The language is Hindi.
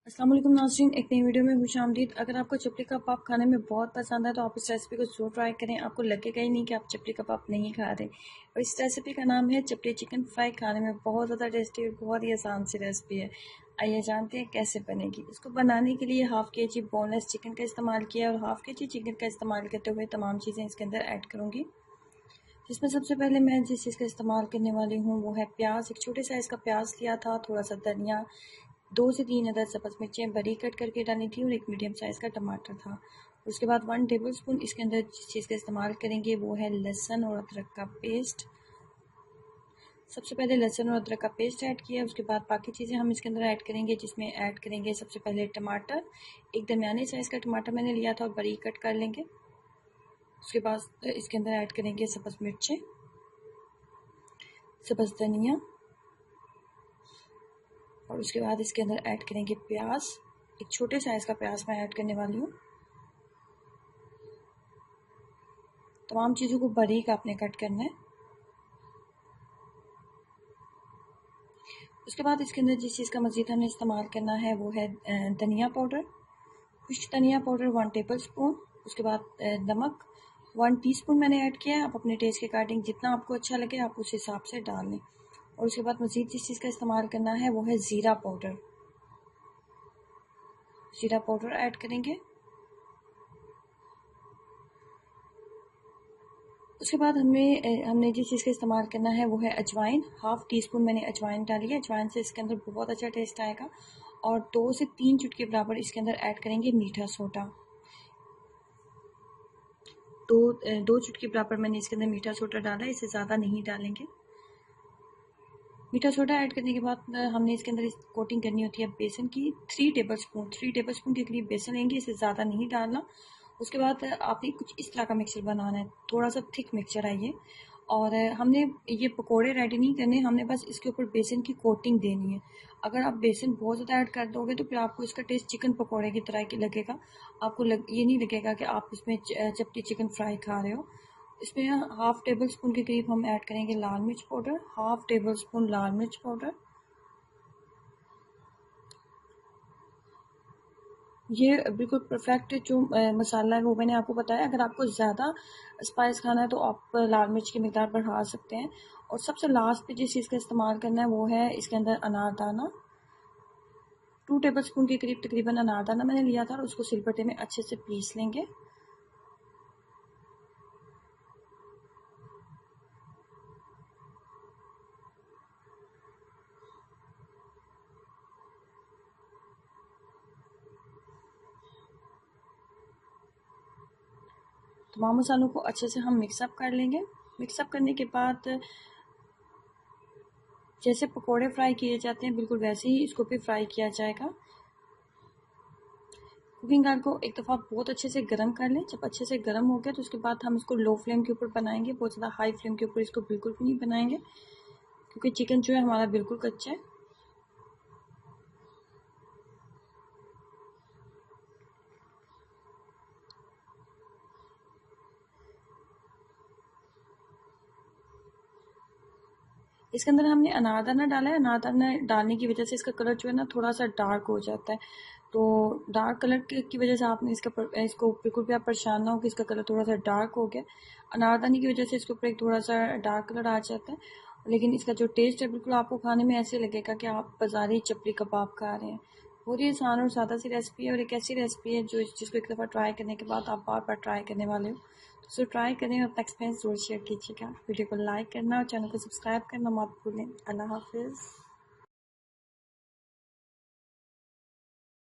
अस्सलाम वालेकुम नाज़रीन, एक नई वीडियो में खुशामदीद। अगर आपको चपली कबाब खाने में बहुत पसंद है तो आप इस रेसिपी को ज़रूर ट्राई करें। आपको लगेगा ही नहीं कि आप चपली कबाब नहीं खा रहे। और इस रेसिपी का नाम है चपली चिकन फ्राई। खाने में बहुत ज़्यादा टेस्टी और बहुत ही आसान सी रेसिपी है। आइए जानते हैं कैसे बनेगी। इसको बनाने के लिए हाफ़ के जी बोनलेस चिकन का इस्तेमाल किया और हाफ़ के जी चिकन का इस्तेमाल करते हुए तमाम चीज़ें इसके अंदर ऐड करूँगी। जिसमें सबसे पहले मैं जिस चीज़ का इस्तेमाल करने वाली हूँ वो है प्याज। एक छोटे साइज़ का प्याज लिया था, थोड़ा सा धनिया, 2 से 3 अदद सब्ज़ मिर्चें बारीक कट करके डाली थी और एक मीडियम साइज़ का टमाटर था। उसके बाद 1 टेबलस्पून इसके अंदर जिस चीज़ का इस्तेमाल करेंगे वो है लहसुन और अदरक का पेस्ट। सबसे पहले लहसुन और अदरक का पेस्ट ऐड किया, उसके बाद बाकी चीज़ें हम इसके अंदर ऐड करेंगे, जिसमें ऐड करेंगे सबसे पहले टमाटर। एक दरमियाने साइज़ का टमाटर मैंने लिया था और बारीक कट कर लेंगे। उसके बाद इसके अंदर ऐड करेंगे सब्ज़ मिर्चें, सब्ज़ धनिया और उसके बाद इसके अंदर ऐड करेंगे प्याज। एक छोटे साइज़ का प्याज मैं ऐड करने वाली हूँ। तमाम चीज़ों को बारीक आपने कट करना है। उसके बाद इसके अंदर जिस चीज़ का मज़ीद हमने इस्तेमाल करना है वो है धनिया पाउडर, खुश्क धनिया पाउडर 1 टेबलस्पून। उसके बाद नमक 1 टीस्पून मैंने ऐड किया है। आप अपने टेस्ट के अकॉर्डिंग जितना आपको अच्छा लगे आप उस हिसाब से डाल लें। और उसके बाद मज़ीद जिस चीज़ का इस्तेमाल करना है वो है ज़ीरा पाउडर। ज़ीरा पाउडर ऐड करेंगे। उसके बाद हमने जिस चीज़ का इस्तेमाल करना है वो है अजवाइन। हाफ़ टी स्पून मैंने अजवाइन डाली है। अजवाइन से इसके अंदर बहुत अच्छा टेस्ट आएगा। और 2 से 3 चुटकी बराबर इसके अंदर ऐड करेंगे मीठा सोडा। दो चुटकी बराबर मैंने इसके अंदर मीठा सोडा डाला है, इससे ज़्यादा नहीं डालेंगे। मीठा सोडा ऐड करने के बाद हमने इसके अंदर कोटिंग करनी होती है बेसन की। 3 टेबलस्पून के करीब बेसन लेंगे, इससे ज़्यादा नहीं डालना। उसके बाद आपने कुछ इस तरह का मिक्सचर बनाना है, थोड़ा सा थिक मिक्सचर है ये। और हमने ये पकोड़े रेडी नहीं करने, हमने बस इसके ऊपर बेसन की कोटिंग देनी है। अगर आप बेसन बहुत ज़्यादा ऐड कर दोगे तो फिर आपको इसका टेस्ट चिकन पकोड़े की तरह लगेगा। आपको ये नहीं लगेगा कि आप इसमें चपटी चिकन फ्राई खा रहे हो। इसमें हाफ़ टेबल स्पून के करीब हम ऐड करेंगे लाल मिर्च पाउडर, हाफ़ टेबल स्पून लाल मिर्च पाउडर। ये बिल्कुल परफेक्ट जो मसाला है वो मैंने आपको बताया। अगर आपको ज़्यादा स्पाइस खाना है तो आप लाल मिर्च की मिकदार बढ़ा सकते हैं। और सबसे लास्ट पे जिस चीज़ का इस्तेमाल करना है वो है इसके अंदर अनारदाना। 2 टेबल स्पून के करीब तकरीबन अनारदाना मैंने लिया था और उसको सिलबट्टे में अच्छे से पीस लेंगे। तमाम मसालों को अच्छे से हम मिक्सअप कर लेंगे। मिक्सअप करने के बाद जैसे पकोड़े फ्राई किए जाते हैं बिल्कुल वैसे ही इसको भी फ्राई किया जाएगा। कुकिंग ऑयल को एक दफ़ा बहुत अच्छे से गर्म कर लें। जब अच्छे से गर्म हो गया तो उसके बाद हम इसको लो फ्लेम के ऊपर बनाएंगे। बहुत ज़्यादा हाई फ्लेम के ऊपर इसको बिल्कुल भी नहीं बनाएंगे, क्योंकि चिकन जो है हमारा बिल्कुल कच्चा है। इसके अंदर हमने अनारदाना डाला है। अनारदाना डालने की वजह से इसका कलर जो है ना थोड़ा सा डार्क हो जाता है। तो डार्क कलर की वजह से आपने इसको बिल्कुल भी आप परेशान ना हो कि इसका कलर थोड़ा सा डार्क हो गया। अनारदाने की वजह से इसके ऊपर एक थोड़ा सा डार्क कलर आ जाता है, लेकिन इसका जो टेस्ट है बिल्कुल आपको खाने में ऐसे लगेगा कि आप बाज़ारी चपली कबाब खा रहे हैं। बहुत ही आसान और सादा सी रेसिपी है और एक ऐसी रेसिपी है जिसको एक दफ़ा ट्राई करने के बाद आप बार बार ट्राई करने वाले हो। तो सो ट्राई करें और अपना एक्सपीरियंस ज़रूर शेयर कीजिएगा। वीडियो को लाइक करना और चैनल को सब्सक्राइब करना मत भूलें। अल्लाह हाफिज़।